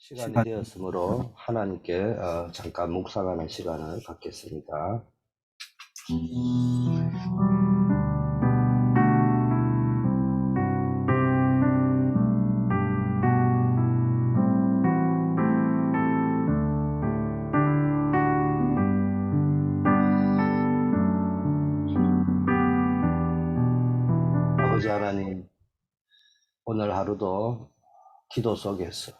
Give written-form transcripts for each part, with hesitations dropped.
시간이 되었으므로 하나님께 잠깐 묵상하는 시간을 갖겠습니다. 아버지 하나님, 오늘 하루도 기도 속에서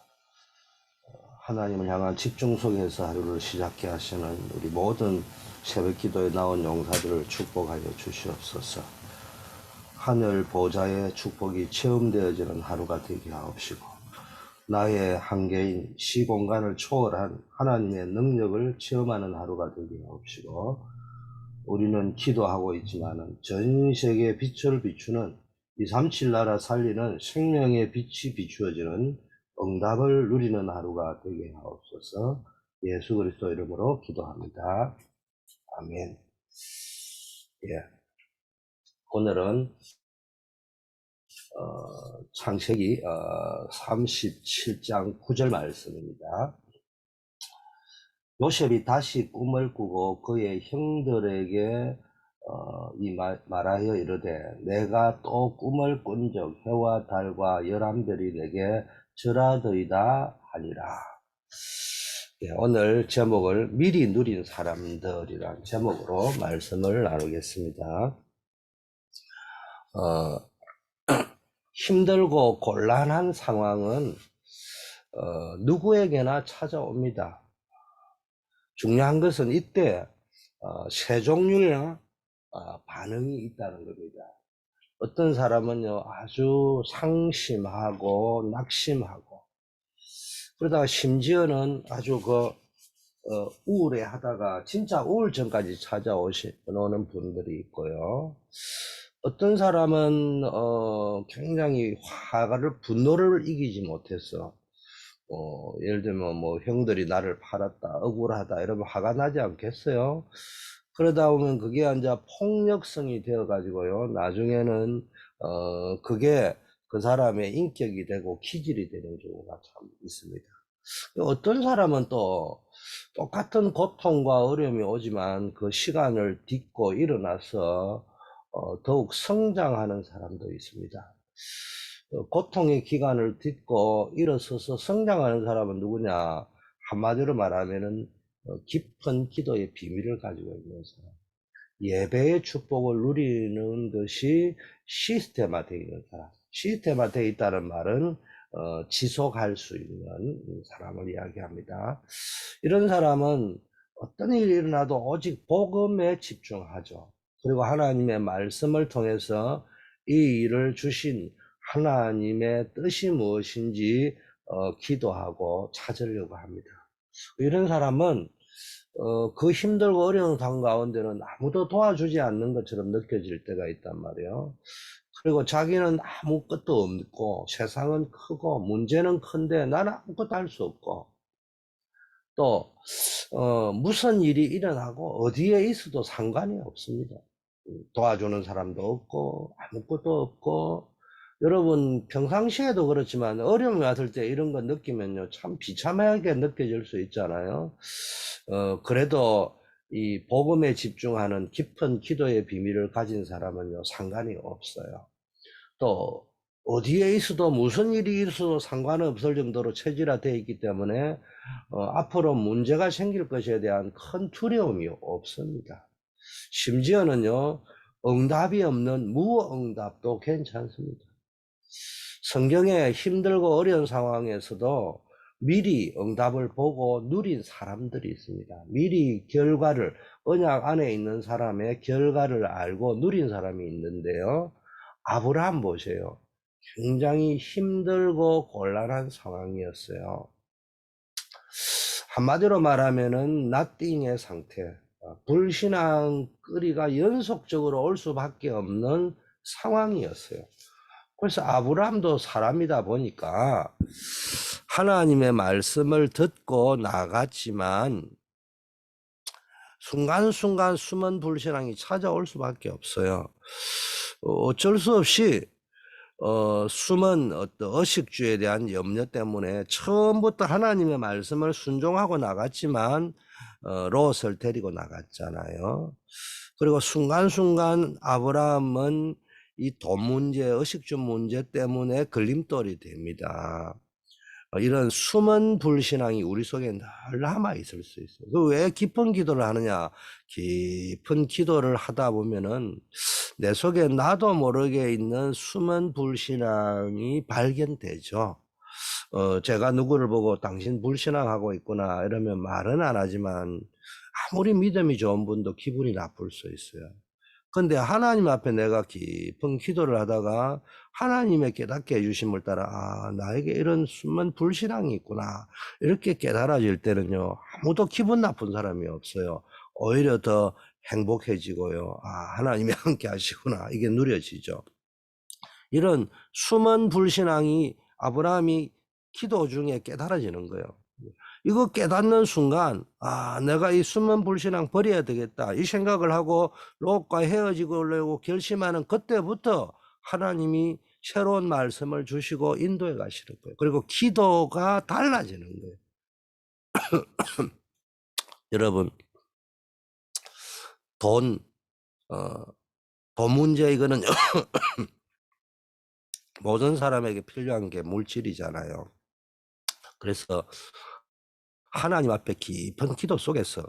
하나님을 향한 집중 속에서 하루를 시작해 하시는 우리 모든 새벽 기도에 나온 용사들을 축복하여 주시옵소서. 하늘 보좌의 축복이 체험되어지는 하루가 되게 하옵시고, 나의 한계인 시공간을 초월한 하나님의 능력을 체험하는 하루가 되게 하옵시고, 우리는 기도하고 있지만 전 세계에 빛을 비추는 237 나라 살리는 생명의 빛이 비추어지는 응답을 누리는 하루가 되게 하옵소서. 예수 그리스도 이름으로 기도합니다. 아멘. 예. 오늘은 창세기 37장 9절 말씀입니다. 요셉이 다시 꿈을 꾸고 그의 형들에게 말하여 이르되, 내가 또 꿈을 꾼적 해와 달과 열한별이 내게 절하더이다 하니라. 예, 오늘 제목을 미리 누린 사람들이란 제목으로 말씀을 나누겠습니다. 힘들고 곤란한 상황은 누구에게나 찾아옵니다. 중요한 것은 이때 세 종류의 반응이 있다는 겁니다. 어떤 사람은요, 아주 상심하고 낙심하고, 그러다가 심지어는 아주 우울해 하다가 진짜 우울증까지 찾아오는 분들이 있고요. 어떤 사람은 굉장히 분노를 이기지 못해서 예를 들면 형들이 나를 팔았다, 억울하다 이러면 화가 나지 않겠어요? 그러다 보면 그게 이제 폭력성이 되어 가지고요, 나중에는 그게 그 사람의 인격이 되고 기질이 되는 경우가 참 있습니다. 어떤 사람은 또 똑같은 고통과 어려움이 오지만 그 시간을 딛고 일어나서 더욱 성장하는 사람도 있습니다. 고통의 기간을 딛고 일어서서 성장하는 사람은 누구냐? 한마디로 말하면은 깊은 기도의 비밀을 가지고 있는 사람. 예배의 축복을 누리는 것이 시스템화되어 있는 사람. 시스템화되어 있다는 말은 지속할 수 있는 사람을 이야기합니다. 이런 사람은 어떤 일이 일어나도 오직 복음에 집중하죠. 그리고 하나님의 말씀을 통해서 이 일을 주신 하나님의 뜻이 무엇인지 기도하고 찾으려고 합니다. 이런 사람은 그 힘들고 어려운 상황 가운데는 아무도 도와주지 않는 것처럼 느껴질 때가 있단 말이에요. 그리고 자기는 아무것도 없고 세상은 크고 문제는 큰데 나는 아무것도 할 수 없고, 또 무슨 일이 일어나고 어디에 있어도 상관이 없습니다. 도와주는 사람도 없고 아무것도 없고. 여러분 평상시에도 그렇지만 어려움이 왔을 때 이런 거 느끼면요, 참 비참하게 느껴질 수 있잖아요. 그래도 이 복음에 집중하는 깊은 기도의 비밀을 가진 사람은요, 상관이 없어요. 또 어디에 있어도 무슨 일이 있어도 상관없을 정도로 체질화되어 있기 때문에 앞으로 문제가 생길 것에 대한 큰 두려움이 없습니다. 심지어는요, 응답이 없는 무응답도 괜찮습니다. 성경에 힘들고 어려운 상황에서도 미리 응답을 보고 누린 사람들이 있습니다. 미리 결과를, 언약 안에 있는 사람의 결과를 알고 누린 사람이 있는데요. 아브라함 보세요. 굉장히 힘들고 곤란한 상황이었어요. 한마디로 말하면은 나띵의 상태, 불신앙 끓이가 연속적으로 올 수밖에 없는 상황이었어요. 그래서 아브라함도 사람이다 보니까 하나님의 말씀을 듣고 나갔지만 순간순간 숨은 불신앙이 찾아올 수밖에 없어요. 어쩔 수 없이 숨은 어떤 의식주에 대한 염려 때문에 처음부터 하나님의 말씀을 순종하고 나갔지만 롯을 데리고 나갔잖아요. 그리고 순간순간 아브라함은 이 돈 문제, 의식주 문제 때문에 걸림돌이 됩니다. 이런 숨은 불신앙이 우리 속에 늘 남아 있을 수 있어요. 왜 깊은 기도를 하느냐? 깊은 기도를 하다 보면은 내 속에 나도 모르게 있는 숨은 불신앙이 발견되죠. 제가 누구를 보고 당신 불신앙하고 있구나 이러면 말은 안 하지만 아무리 믿음이 좋은 분도 기분이 나쁠 수 있어요. 근데 하나님 앞에 내가 깊은 기도를 하다가 하나님의 깨닫게 해주심을 따라 나에게 이런 숨은 불신앙이 있구나 이렇게 깨달아질 때는요, 아무도 기분 나쁜 사람이 없어요. 오히려 더 행복해지고요. 하나님이 함께 하시구나 이게 누려지죠. 이런 숨은 불신앙이 아브라함이 기도 중에 깨달아지는 거예요. 이거 깨닫는 순간 내가 이 숨은 불신앙 버려야 되겠다 이 생각을 하고 롯과 헤어지려고 결심하는 그때부터 하나님이 새로운 말씀을 주시고 인도해 가시는 거예요. 그리고 기도가 달라지는 거예요. 여러분, 돈 문제 이거는 모든 사람에게 필요한 게 물질이잖아요. 그래서 하나님 앞에 깊은 기도 속에서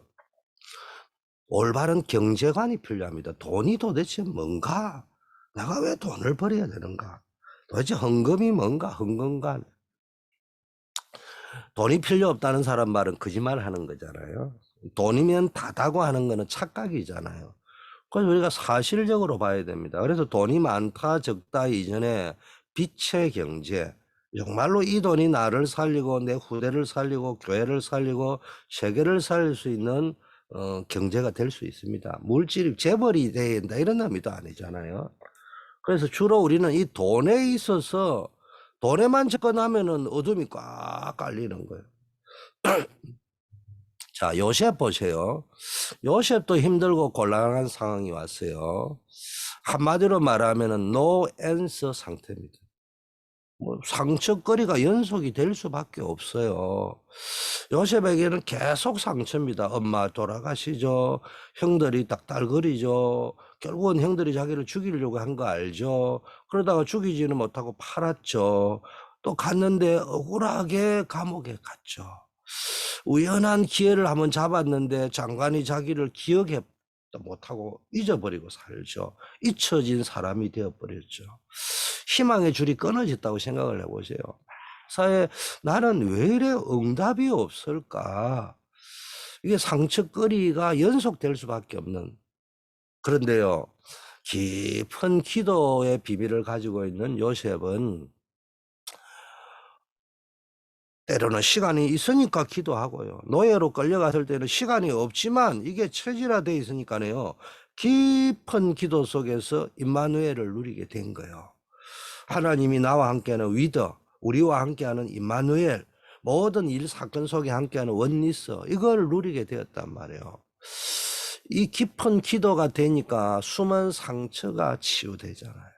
올바른 경제관이 필요합니다. 돈이 도대체 뭔가? 내가 왜 돈을 벌어야 되는가? 도대체 헌금이 뭔가? 헌금관. 돈이 필요 없다는 사람 말은 거짓말 하는 거잖아요. 돈이면 다다고 하는 거는 착각이잖아요. 그래서 우리가 사실적으로 봐야 됩니다. 그래서 돈이 많다 적다 이전에 빛의 경제, 정말로 이 돈이 나를 살리고 내 후대를 살리고 교회를 살리고 세계를 살릴 수 있는 경제가 될 수 있습니다. 물질이 재벌이 돼야 된다 이런 의미도 아니잖아요. 그래서 주로 우리는 이 돈에 있어서 돈에만 접근하면은 어둠이 꽉 깔리는 거예요. 자, 요셉 보세요. 요셉도 힘들고 곤란한 상황이 왔어요. 한마디로 말하면은 no answer 상태입니다. 뭐 상처거리가 연속이 될 수밖에 없어요. 요셉에게는 계속 상처입니다. 엄마 돌아가시죠. 형들이 딱달거리죠. 결국은 형들이 자기를 죽이려고 한 거 알죠. 그러다가 죽이지는 못하고 팔았죠. 또 갔는데 억울하게 감옥에 갔죠. 우연한 기회를 한번 잡았는데 장관이 자기를 기억해 못하고 잊어버리고 살죠. 잊혀진 사람이 되어버렸죠. 희망의 줄이 끊어졌다고 생각을 해보세요. 사회 나는 왜 이래 응답이 없을까? 이게 상처거리가 연속될 수밖에 없는. 그런데요, 깊은 기도의 비밀을 가지고 있는 요셉은 때로는 시간이 있으니까 기도하고요. 노예로 끌려갔을 때는 시간이 없지만 이게 체질화되어 있으니까요. 깊은 기도 속에서 임마누엘을 누리게 된 거예요. 하나님이 나와 함께하는 위더, 우리와 함께하는 임마누엘, 모든 일 사건 속에 함께하는 원리스 이걸 누리게 되었단 말이에요. 이 깊은 기도가 되니까 숨은 상처가 치유되잖아요.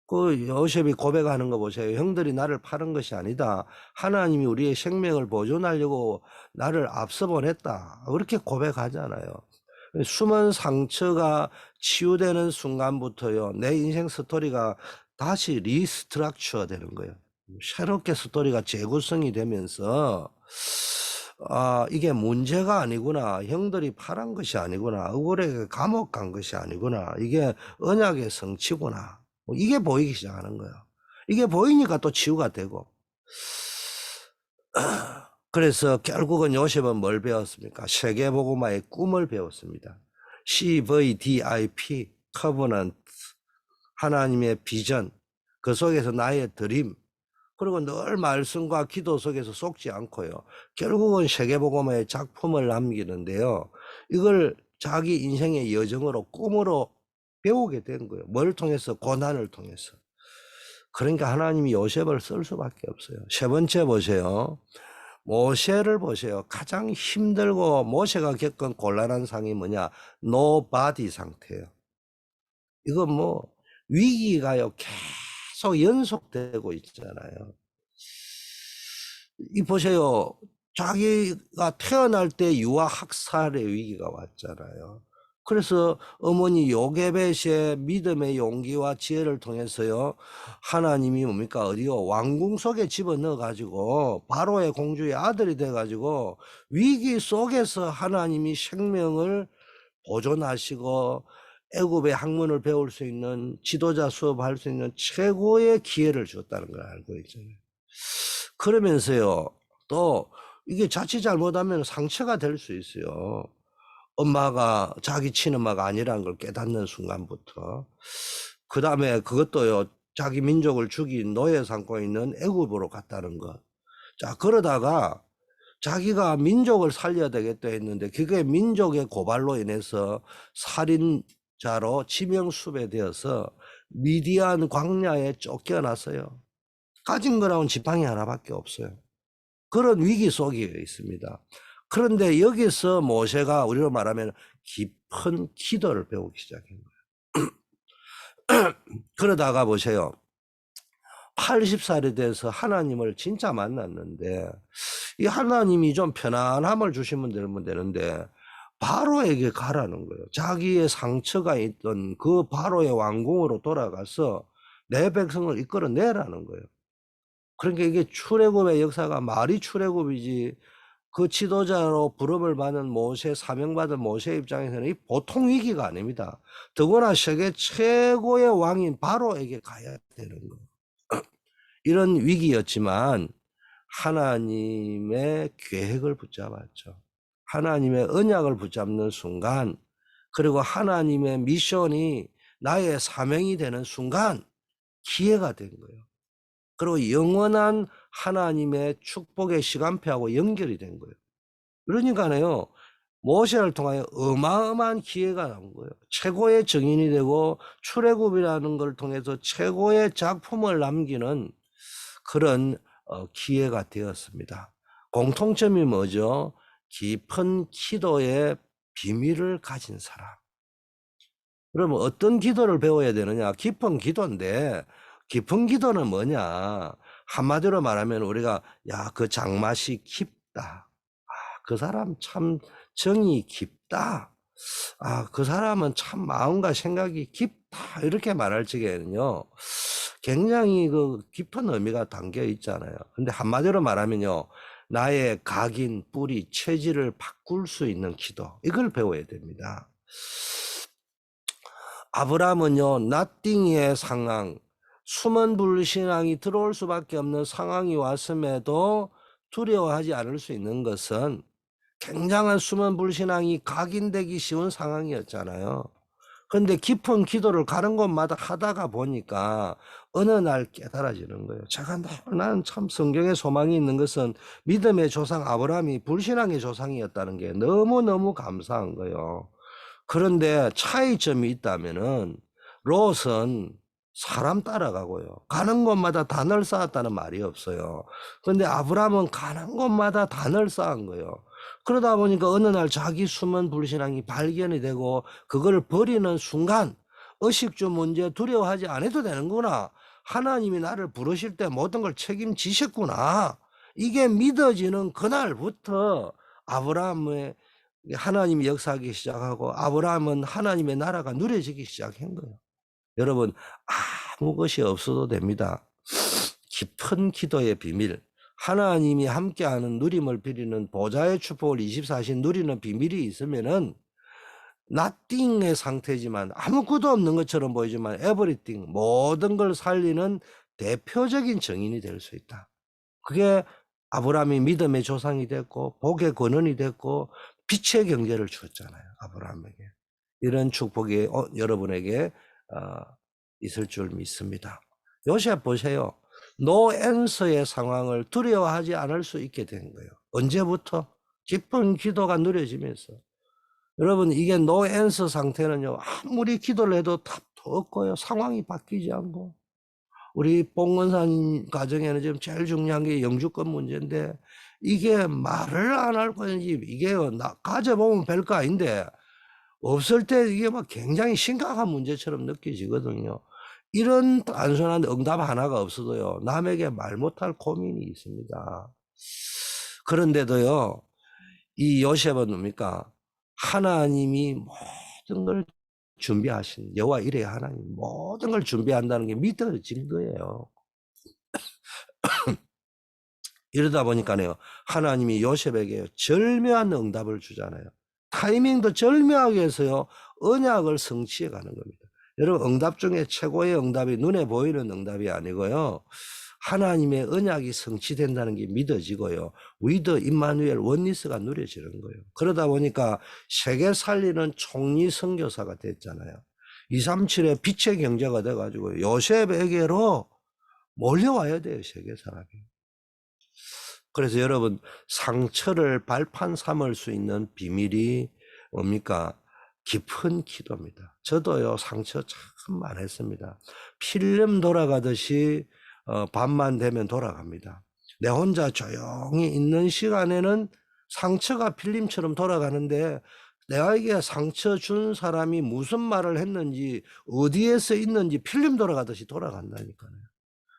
그 요셉이 고백하는 거 보세요. 형들이 나를 파는 것이 아니다. 하나님이 우리의 생명을 보존하려고 나를 앞서 보냈다. 그렇게 고백하잖아요. 숨은 상처가 치유되는 순간부터요, 내 인생 스토리가 다시 리스트럭처 되는 거예요. 새롭게 스토리가 재구성이 되면서 이게 문제가 아니구나. 형들이 파란 것이 아니구나. 억울하게 감옥 간 것이 아니구나. 이게 언약의 성취구나. 이게 보이기 시작하는 거예요. 이게 보이니까 또 치유가 되고. 그래서 결국은 요셉은 뭘 배웠습니까? 세계복음화의 꿈을 배웠습니다. CVDIP, 커버넌트, 하나님의 비전, 그 속에서 나의 드림, 그리고 늘 말씀과 기도 속에서 속지 않고요. 결국은 세계복음화의 작품을 남기는데요. 이걸 자기 인생의 여정으로 꿈으로 배우게 된 거예요. 뭘 통해서? 고난을 통해서. 그러니까 하나님이 요셉을 쓸 수밖에 없어요. 세 번째 보세요. 모세를 보세요. 가장 힘들고 모세가 겪은 곤란한 상이 뭐냐? 노바디 상태예요. 이건 뭐 위기가요. 계속 연속되고 있잖아요. 이 보세요. 자기가 태어날 때 유아 학살의 위기가 왔잖아요. 그래서 어머니 요게벳의 믿음의 용기와 지혜를 통해서요, 하나님이 뭡니까? 어디요? 왕궁 속에 집어넣어 가지고 바로의 공주의 아들이 돼 가지고 위기 속에서 하나님이 생명을 보존하시고 애굽의 학문을 배울 수 있는, 지도자 수업할 수 있는 최고의 기회를 줬다는 걸 알고 있잖아요. 그러면서요, 또 이게 자칫 잘못하면 상처가 될 수 있어요. 엄마가 자기 친엄마가 아니라는 걸 깨닫는 순간부터. 그 다음에 그것도요, 자기 민족을 죽인 노예 삼고 있는 애굽으로 갔다는 것. 자, 그러다가 자기가 민족을 살려야 되겠다 했는데 그게 민족의 고발로 인해서 살인자로 지명수배되어서 미디안 광야에 쫓겨났어요. 가진 거라고는 지팡이 하나밖에 없어요. 그런 위기 속에 있습니다. 그런데 여기서 모세가 우리로 말하면 깊은 기도를 배우기 시작한 거예요. 그러다가 보세요. 80살이 돼서 하나님을 진짜 만났는데 이 하나님이 좀 편안함을 주시면 되는데 바로에게 가라는 거예요. 자기의 상처가 있던 그 바로의 왕궁으로 돌아가서 내 백성을 이끌어내라는 거예요. 그러니까 이게 출애굽의 역사가 말이 출애굽이지, 그 지도자로 부름을 받은 모세, 사명받은 모세 입장에서는 이 보통 위기가 아닙니다. 더구나 세계 최고의 왕인 바로에게 가야 되는 거예요. 이런 위기였지만 하나님의 계획을 붙잡았죠. 하나님의 언약을 붙잡는 순간, 그리고 하나님의 미션이 나의 사명이 되는 순간 기회가 된 거예요. 그리고 영원한 하나님의 축복의 시간표하고 연결이 된 거예요. 그러니까요, 모세를 통하여 어마어마한 기회가 나온 거예요. 최고의 증인이 되고 출애굽이라는 걸 통해서 최고의 작품을 남기는 그런 기회가 되었습니다. 공통점이 뭐죠? 깊은 기도의 비밀을 가진 사람. 그러면 어떤 기도를 배워야 되느냐? 깊은 기도인데, 깊은 기도는 뭐냐? 한마디로 말하면 우리가, 야, 그 장맛이 깊다. 아, 그 사람 참 정이 깊다. 아, 그 사람은 참 마음과 생각이 깊다. 이렇게 말할 적에는요, 굉장히 그 깊은 의미가 담겨 있잖아요. 근데 한마디로 말하면요, 나의 각인, 뿌리, 체질을 바꿀 수 있는 기도. 이걸 배워야 됩니다. 아브라함은요, 나띵의 상황, 숨은 불신앙이 들어올 수밖에 없는 상황이 왔음에도 두려워하지 않을 수 있는 것은 굉장한 숨은 불신앙이 각인되기 쉬운 상황이었잖아요. 그런데 깊은 기도를 가는 곳마다 하다가 보니까 어느 날 깨달아지는 거예요. 제가 나는 참 성경에 소망이 있는 것은 믿음의 조상 아브라함이 불신앙의 조상이었다는 게 너무너무 감사한 거예요. 그런데 차이점이 있다면은 롯은 사람 따라가고요. 가는 곳마다 단을 쌓았다는 말이 없어요. 그런데 아브라함은 가는 곳마다 단을 쌓은 거예요. 그러다 보니까 어느 날 자기 숨은 불신앙이 발견이 되고 그걸 버리는 순간 의식주 문제 두려워하지 않아도 되는구나. 하나님이 나를 부르실 때 모든 걸 책임지셨구나. 이게 믿어지는 그날부터 아브라함의 하나님이 역사하기 시작하고 아브라함은 하나님의 나라가 누려지기 시작한 거예요. 여러분, 아무 것이 없어도 됩니다. 깊은 기도의 비밀, 하나님이 함께하는 누림을 비리는 보좌의 축복을 24시 누리는 비밀이 있으면은 nothing의 상태지만 아무것도 없는 것처럼 보이지만 everything, 모든 걸 살리는 대표적인 증인이 될 수 있다. 그게 아브라함이 믿음의 조상이 됐고 복의 근원이 됐고 빛의 경제를 주었잖아요. 아브라함에게. 이런 축복이 여러분에게 있을 줄 믿습니다. 요셉 보세요. 노 앤서의 상황을 두려워하지 않을 수 있게 된 거예요. 언제부터? 깊은 기도가 누려지면서. 여러분, 이게 노 앤서 상태는요, 아무리 기도를 해도 답도 없고요, 상황이 바뀌지 않고. 우리 봉건산 가정에는 지금 제일 중요한 게 영주권 문제인데, 이게 말을 안 할 건지, 이게 가져보면 별거 아닌데, 없을 때 이게 막 굉장히 심각한 문제처럼 느껴지거든요. 이런 단순한 응답 하나가 없어도요, 남에게 말 못할 고민이 있습니다. 그런데도요, 이 요셉은 뭡니까? 하나님이 모든 걸 준비하신, 여호와 이레 하나님 모든 걸 준비한다는 게 믿어진 거예요. 이러다 보니까요, 하나님이 요셉에게 절묘한 응답을 주잖아요. 타이밍도 절묘하게 해서요, 언약을 성취해 가는 겁니다. 여러분, 응답 중에 최고의 응답이 눈에 보이는 응답이 아니고요, 하나님의 언약이 성취된다는 게 믿어지고요, 위드 임마누엘 원리스가 누려지는 거예요. 그러다 보니까 세계 살리는 총리 선교사가 됐잖아요. 237의 빛의 경제가 돼가지고 요셉에게로 몰려와야 돼요, 세계 사람이. 그래서 여러분, 상처를 발판 삼을 수 있는 비밀이 뭡니까? 깊은 기도입니다. 저도요, 상처 참 많았습니다. 필름 돌아가듯이 밤만 되면 돌아갑니다. 내 혼자 조용히 있는 시간에는 상처가 필름처럼 돌아가는데, 내가 상처 준 사람이 무슨 말을 했는지, 어디에서 있는지 필름 돌아가듯이 돌아간다니까요.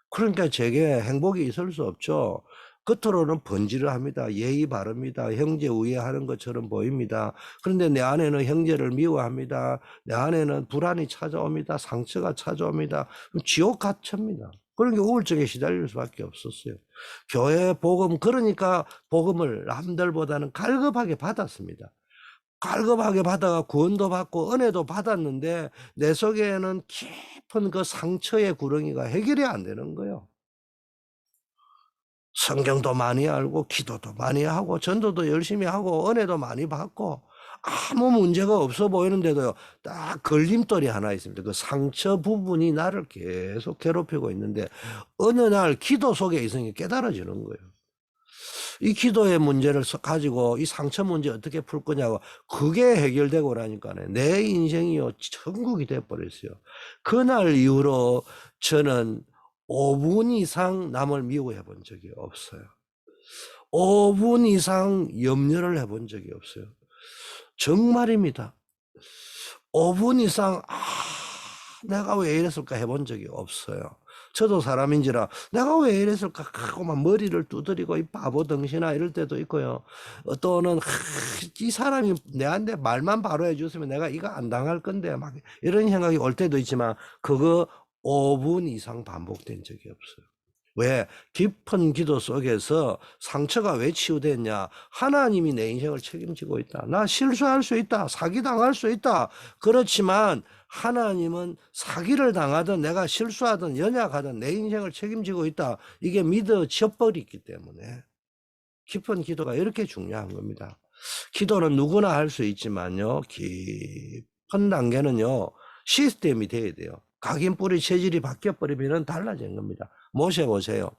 그러니까 제게 행복이 있을 수 없죠. 겉으로는 번지를 합니다. 예의 바릅니다. 형제 우애하는 것처럼 보입니다. 그런데 내 안에는 형제를 미워합니다. 내 안에는 불안이 찾아옵니다. 상처가 찾아옵니다. 지옥 같습니다. 그러니까 우울증에 시달릴 수밖에 없었어요. 교회 복음, 그러니까 복음을 남들보다는 갈급하게 받았습니다. 갈급하게 받아가 구원도 받고 은혜도 받았는데 내 속에는 깊은 그 상처의 구렁이가 해결이 안 되는 거예요. 성경도 많이 알고 기도도 많이 하고 전도도 열심히 하고 은혜도 많이 받고 아무 문제가 없어 보이는데도요, 딱 걸림돌이 하나 있습니다. 그 상처 부분이 나를 계속 괴롭히고 있는데 어느 날 기도 속에 있으니 깨달아지는 거예요. 이 기도의 문제를 가지고 이 상처 문제 어떻게 풀 거냐고, 그게 해결되고 나니까 내 인생이요, 천국이 돼버렸어요. 그날 이후로 저는 5분 이상 남을 미워해 본 적이 없어요. 5분 이상 염려를 해본 적이 없어요. 정말입니다. 5분 이상 내가 왜 이랬을까 해본 적이 없어요. 저도 사람인지라 내가 왜 이랬을까 하고만 머리를 두드리고 이 바보 덩신아 이럴 때도 있고요. 또는 이 사람이 내한테 말만 바로 해줬으면 내가 이거 안 당할 건데 막 이런 생각이 올 때도 있지만 그거 5분 이상 반복된 적이 없어요. 왜? 깊은 기도 속에서 상처가 왜 치유됐냐? 하나님이 내 인생을 책임지고 있다. 나 실수할 수 있다. 사기당할 수 있다. 그렇지만 하나님은 사기를 당하든 내가 실수하든 연약하든 내 인생을 책임지고 있다. 이게 믿어져 버렸기 때문에 깊은 기도가 이렇게 중요한 겁니다. 기도는 누구나 할 수 있지만요, 깊은 단계는요, 시스템이 돼야 돼요. 각인 뿌리 체질이 바뀌어버리면 달라지는 겁니다. 모셔보세요.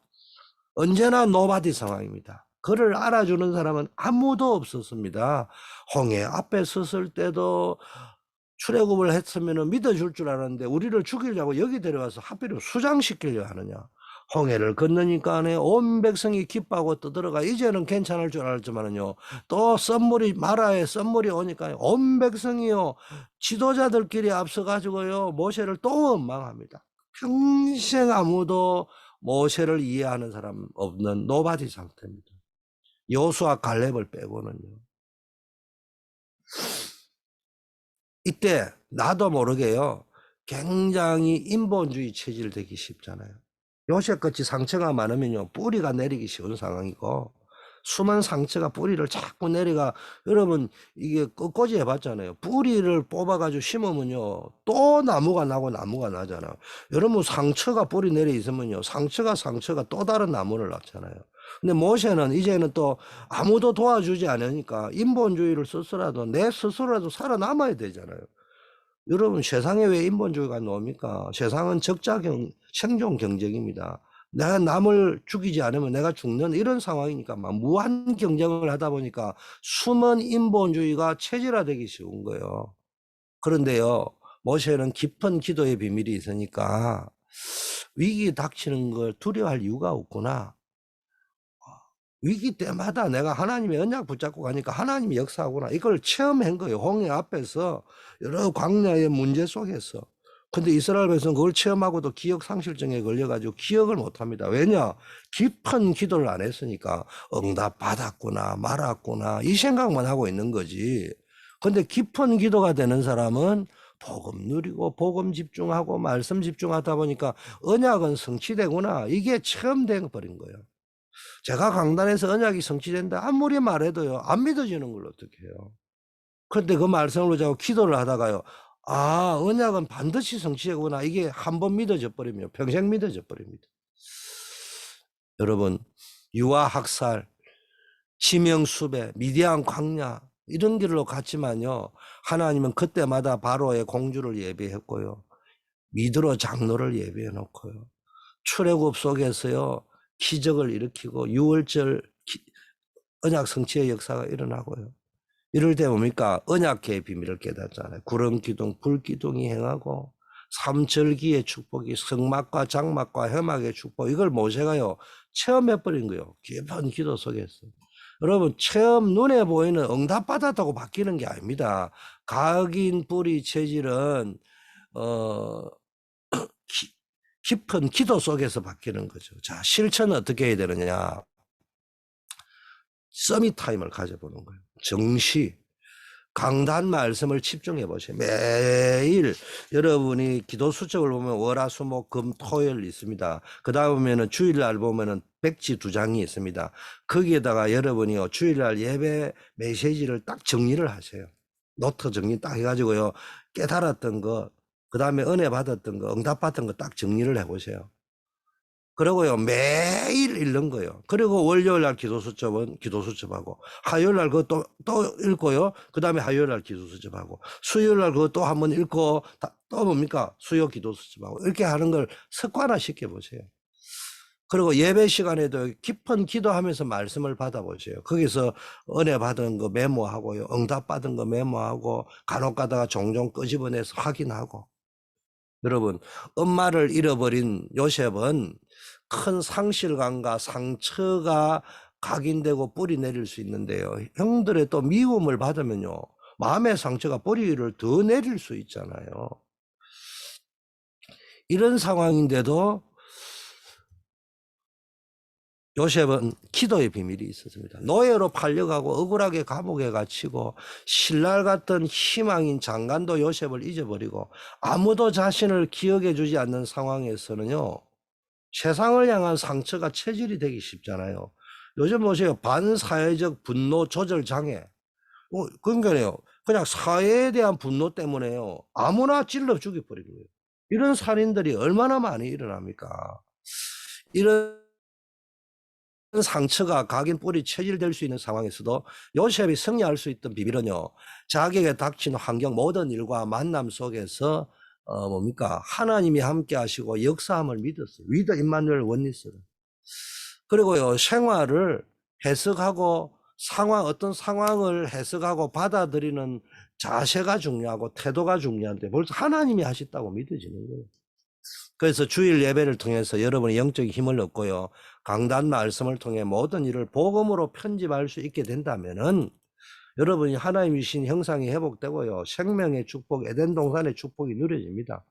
언제나 노바디 상황입니다. 그를 알아주는 사람은 아무도 없었습니다. 홍해 앞에 섰을 때도 출애굽을 했으면 믿어줄 줄 알았는데 우리를 죽이려고 여기 데려와서 하필이면 수장시키려 하느냐. 홍해를 건너니까 온 백성이 기뻐하고 떠들어가 이제는 괜찮을 줄 알았지만은요, 또 썸물이 마라에 썸물이 오니까 온 백성이요, 지도자들끼리 앞서가지고요 모세를 또 원망합니다. 평생 아무도 모세를 이해하는 사람 없는 노바디 상태입니다. 여호수아 갈렙을 빼고는요. 이때 나도 모르게요, 굉장히 인본주의 체질 되기 쉽잖아요. 요셉같이 상처가 많으면요, 뿌리가 내리기 쉬운 상황이고, 숨은 상처가 뿌리를 자꾸 내려가, 여러분, 이게 끝까지 해봤잖아요. 뿌리를 뽑아가지고 심으면요, 또 나무가 나고 나무가 나잖아요. 여러분, 상처가 뿌리 내려 있으면요, 상처가 또 다른 나무를 낳잖아요. 근데 모세는 이제는 또 아무도 도와주지 않으니까 인본주의를 써서라도 내 스스로라도 살아남아야 되잖아요. 여러분, 세상에 왜 인본주의가 나옵니까? 세상은 생존 경쟁입니다. 내가 남을 죽이지 않으면 내가 죽는 이런 상황이니까 막 무한 경쟁을 하다 보니까 숨은 인본주의가 체질화되기 쉬운 거예요. 그런데요, 모세는 깊은 기도의 비밀이 있으니까 위기 닥치는 걸 두려워할 이유가 없구나. 위기 때마다 내가 하나님의 언약 붙잡고 가니까 하나님이 역사하구나. 이걸 체험한 거예요. 홍해 앞에서 여러 광야의 문제 속에서. 근데 이스라엘 백성은 그걸 체험하고도 기억 상실증에 걸려가지고 기억을 못합니다. 왜냐? 깊은 기도를 안 했으니까 응답 받았구나 말았구나 이 생각만 하고 있는 거지. 근데 깊은 기도가 되는 사람은 복음 누리고 복음 집중하고 말씀 집중하다 보니까 언약은 성취되구나 이게 체험돼 버린 거예요. 제가 강단에서 언약이 성취된다 아무리 말해도요 안 믿어지는 걸 어떻게 해요. 그런데 그 말씀을 자고 기도를 하다가요 아 언약은 반드시 성취되구나 이게 한 번 믿어져 버리면 평생 믿어져 버립니다. 여러분 유아 학살 지명수배 미디안 광야 이런 길로 갔지만요 하나님은 그때마다 바로의 공주를 예비했고요 미드로 장로를 예비해 놓고요 출애굽 속에서요 기적을 일으키고 6월절 언약 성취의 역사가 일어나고요. 이럴 때 뭡니까? 언약계의 비밀을 깨닫잖아요. 구름 기둥, 불 기둥이 행하고 삼절기의 축복이 성막과 장막과 회막의 축복 이걸 모세가요 체험해 버린 거예요. 깊은 기도 속에서. 여러분 체험 눈에 보이는 응답 받았다고 바뀌는 게 아닙니다. 각인 뿌리 체질은 깊은 기도 속에서 바뀌는 거죠. 자 실천은 어떻게 해야 되느냐? 서밋 타임을 가져보는 거예요. 정시 강단 말씀을 집중해 보세요. 매일 여러분이 기도 수첩을 보면 월화수목금토일 있습니다. 그 다음에는 주일날 보면은 백지 2장이 있습니다. 거기에다가 여러분이 주일날 예배 메시지를 딱 정리를 하세요. 노트 정리 딱 해가지고요 깨달았던 거, 그 다음에 은혜 받았던 거, 응답 받은 거 딱 정리를 해보세요. 그리고요 매일 읽는 거예요. 그리고 월요일날 기도수첩은 기도수첩하고 화요일날 그거 또 읽고요. 그 다음에 화요일날 기도수첩하고 수요일날 그거 또 한번 읽고 또 뭡니까 수요 기도수첩하고 이렇게 하는 걸 습관화 시켜보세요. 그리고 예배 시간에도 깊은 기도하면서 말씀을 받아보세요. 거기서 은혜 받은 거 메모하고요. 응답 받은 거 메모하고 간혹 가다가 종종 끄집어내서 확인하고. 여러분 엄마를 잃어버린 요셉은 큰 상실감과 상처가 각인되고 뿌리 내릴 수 있는데요. 형들의 또 미움을 받으면요. 마음의 상처가 뿌리를 더 내릴 수 있잖아요. 이런 상황인데도 요셉은 기도의 비밀이 있었습니다. 노예로 팔려가고 억울하게 감옥에 갇히고 신랄 같은 희망인 장관도 요셉을 잊어버리고 아무도 자신을 기억해 주지 않는 상황에서는요. 세상을 향한 상처가 체질이 되기 쉽잖아요. 요즘 보세요. 반사회적 분노 조절 장애. 그러니까요. 그냥 사회에 대한 분노 때문에요. 아무나 찔러 죽여버리는 거예요. 이런 살인들이 얼마나 많이 일어납니까? 이런 상처가 각인 뿌리 체질될 수 있는 상황에서도 요셉이 승리할 수 있던 비밀은요. 자기에게 닥친 환경 모든 일과 만남 속에서 뭡니까? 하나님이 함께 하시고 역사함을 믿었어요. 위더 임마누엘 원리스를. 그리고요. 생활을 해석하고 어떤 상황을 해석하고 받아들이는 자세가 중요하고 태도가 중요한데 벌써 하나님이 하셨다고 믿어지는 거예요. 그래서 주일 예배를 통해서 여러분의 영적인 힘을 얻고요. 강단 말씀을 통해 모든 일을 복음으로 편집할 수 있게 된다면은 여러분이 하나님이 주신 형상이 회복되고요. 생명의 축복, 에덴 동산의 축복이 누려집니다.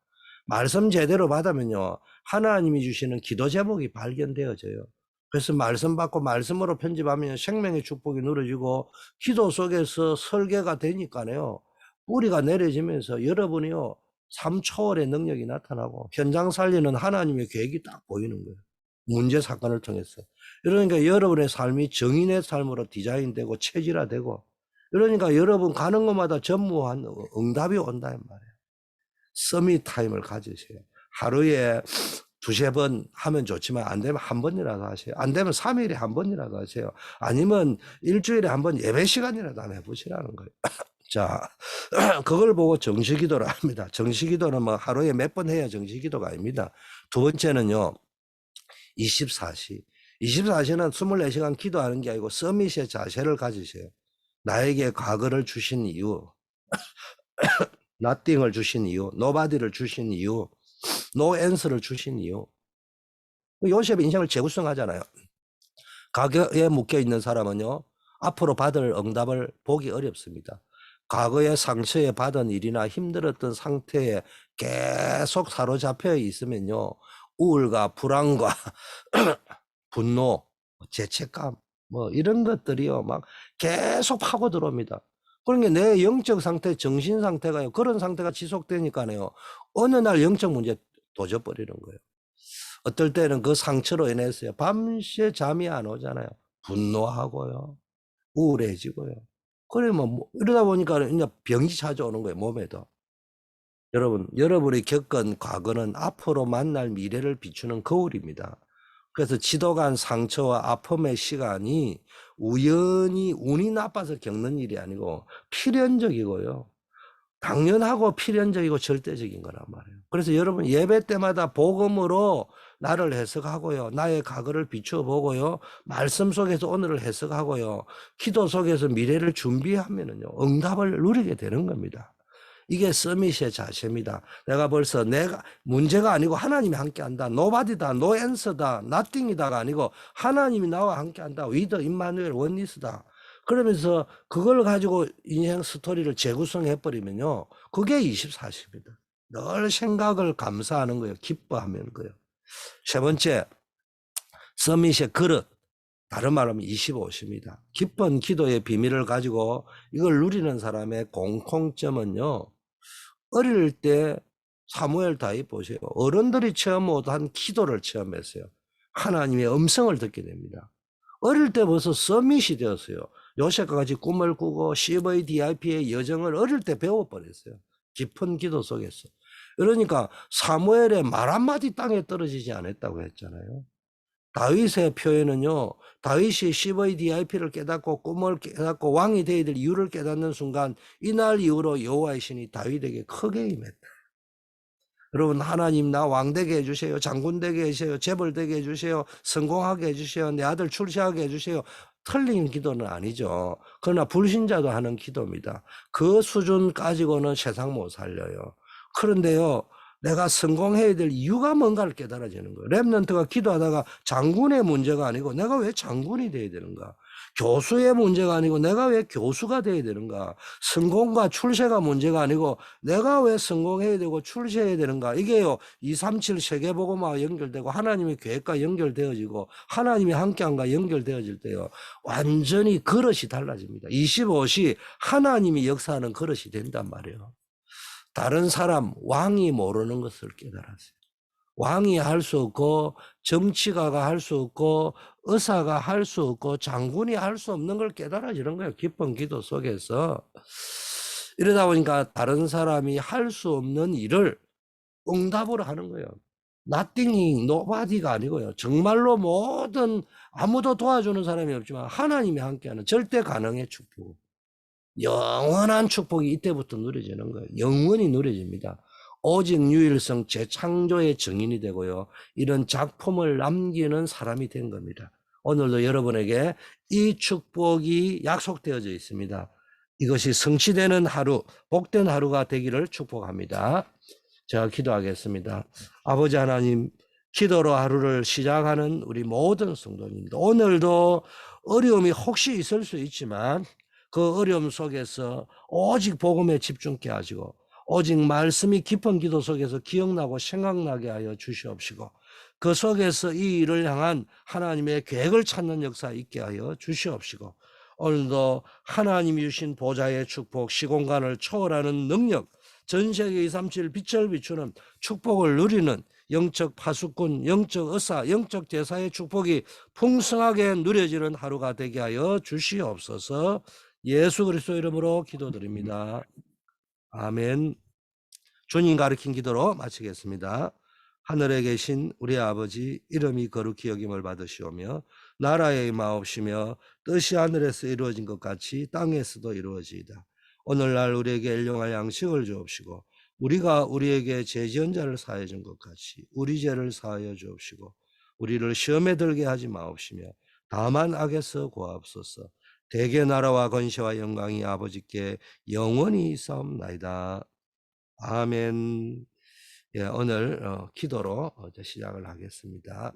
말씀 제대로 받으면요. 하나님이 주시는 기도 제목이 발견되어져요. 그래서 말씀 받고 말씀으로 편집하면 생명의 축복이 누려지고 기도 속에서 설계가 되니까요. 뿌리가 내려지면서 여러분이요. 삶 초월의 능력이 나타나고 현장 살리는 하나님의 계획이 딱 보이는 거예요. 문제 사건을 통해서. 그러니까 여러분의 삶이 정인의 삶으로 디자인되고 체질화되고 그러니까 여러분 가는 곳마다 전무한 응답이 온다는 말이에요. 서밋 타임을 가지세요. 하루에 2~3번 하면 좋지만 안 되면 한 번이라도 하세요. 안 되면 3일에 한 번이라도 하세요. 아니면 일주일에 한 번 예배 시간이라도 한번 해보시라는 거예요. 자, 그걸 보고 정시기도를 합니다. 정시기도는 뭐 하루에 몇 번 해야 정시기도가 아닙니다. 두 번째는요, 24시. 24시는 24시간 기도하는 게 아니고 서밋의 자세를 가지세요. 나에게 과거를 주신 이유, nothing을 주신 이유, nobody를 주신 이유, no answer를 주신 이유. 요셉의 인생을 재구성하잖아요. 과거에 묶여있는 사람은요, 앞으로 받을 응답을 보기 어렵습니다. 과거의 상처에 받은 일이나 힘들었던 상태에 계속 사로잡혀 있으면요, 우울과 불안과 분노, 죄책감, 뭐 이런 것들이요, 막 계속 파고 들어옵니다. 그러니까 내 영적 상태, 정신 상태가요, 그런 상태가 지속되니까요, 어느 날 영적 문제 도져버리는 거예요. 어떨 때는 그 상처로 인해서요, 밤새 잠이 안 오잖아요. 분노하고요, 우울해지고요. 그러면 뭐 이러다 보니까 이제 병이 찾아오는 거예요, 몸에도. 여러분이 겪은 과거는 앞으로 만날 미래를 비추는 거울입니다. 그래서 지독한 상처와 아픔의 시간이 우연히 운이 나빠서 겪는 일이 아니고 필연적이고요, 당연하고 필연적이고 절대적인 거란 말이에요. 그래서 여러분 예배 때마다 복음으로 나를 해석하고요, 나의 과거를 비추어 보고요, 말씀 속에서 오늘을 해석하고요, 기도 속에서 미래를 준비하면은요, 응답을 누리게 되는 겁니다. 이게 서밋의 자세입니다. 내가 벌써 내가 문제가 아니고 하나님이 함께한다. 노바디다, 노 앤서다, 나띵이다가 아니고 하나님이 나와 함께한다. 위더 임마누엘 원리스다. 그러면서 그걸 가지고 인생 스토리를 재구성해버리면요, 그게 24시입니다. 늘 생각을 감사하는 거예요. 기뻐하는 거예요. 세 번째, 서밋의 그릇. 다른 말하면 25시입니다. 깊은 기도의 비밀을 가지고 이걸 누리는 사람의 공통점은요, 어릴 때 사무엘 다윗 보세요. 어른들이 체험 못한 기도를 체험했어요. 하나님의 음성을 듣게 됩니다. 어릴 때 벌써 서밋이 되었어요. 요셉과 같이 꿈을 꾸고 CVDIP의 여정을 어릴 때 배워버렸어요. 깊은 기도 속에서. 그러니까 사무엘의 말 한마디 땅에 떨어지지 않았다고 했잖아요. 다윗의 표현은요, 다윗이 CVDIP를 깨닫고 꿈을 깨닫고 왕이 되어야 될 이유를 깨닫는 순간 이날 이후로 여호와의 신이 다윗에게 크게 임했다. 여러분, 하나님 나 왕 되게 해주세요, 장군 되게 해주세요, 재벌 되게 해주세요, 성공하게 해주세요, 내 아들 출세하게 해주세요. 틀린 기도는 아니죠. 그러나 불신자도 하는 기도입니다. 그 수준 가지고는 세상 못 살려요. 그런데요, 내가 성공해야 될 이유가 뭔가를 깨달아지는 거예요. 렘넌트가 기도하다가 장군의 문제가 아니고 내가 왜 장군이 돼야 되는가? 교수의 문제가 아니고 내가 왜 교수가 돼야 되는가? 성공과 출세가 문제가 아니고 내가 왜 성공해야 되고 출세해야 되는가? 이게요, 237 세계복음화와 연결되고 하나님의 계획과 연결되어지고 하나님의 함께함과 연결되어질 때요, 완전히 그릇이 달라집니다. 25시 하나님이 역사하는 그릇이 된단 말이에요. 다른 사람, 왕이 모르는 것을 깨달았어요. 왕이 할 수 없고 정치가가 할 수 없고 의사가 할 수 없고 장군이 할 수 없는 걸 깨달아지는 거예요. 깊은 기도 속에서. 이러다 보니까 다른 사람이 할 수 없는 일을 응답으로 하는 거예요. Nothing이 nobody가 아니고요, 정말로 모든 아무도 도와주는 사람이 없지만 하나님이 함께하는 절대 가능의 축복, 영원한 축복이 이때부터 누려지는 거예요. 영원히 누려집니다. 오직 유일성 재창조의 증인이 되고요, 이런 작품을 남기는 사람이 된 겁니다. 오늘도 여러분에게 이 축복이 약속되어져 있습니다. 이것이 성취되는 하루, 복된 하루가 되기를 축복합니다. 제가 기도하겠습니다. 아버지 하나님, 기도로 하루를 시작하는 우리 모든 성도님들, 오늘도 어려움이 혹시 있을 수 있지만 그 어려움 속에서 오직 복음에 집중케 하시고 오직 말씀이 깊은 기도 속에서 기억나고 생각나게 하여 주시옵시고 그 속에서 이 일을 향한 하나님의 계획을 찾는 역사 있게 하여 주시옵시고 오늘도 하나님이 주신 보좌의 축복, 시공간을 초월하는 능력, 전 세계 237 빛을 비추는 축복을 누리는 영적 파수꾼, 영적 의사, 영적 제사의 축복이 풍성하게 누려지는 하루가 되게 하여 주시옵소서. 예수 그리스도 이름으로 기도드립니다. 아멘. 주님 가르친 기도로 마치겠습니다. 하늘에 계신 우리 아버지, 이름이 거룩히 여김을 받으시오며 나라의 임하옵시며 뜻이 하늘에서 이루어진 것 같이 땅에서도 이루어지이다. 오늘날 우리에게 일용할 양식을 주옵시고 우리가 우리에게 죄 지은 자를 사하여 준 것 같이 우리 죄를 사하여 주옵시고 우리를 시험에 들게 하지 마옵시며 다만 악에서 구하옵소서. 대개 나라와 권세와 영광이 아버지께 영원히 있사옵나이다. 아멘. 예, 오늘 기도로 시작을 하겠습니다.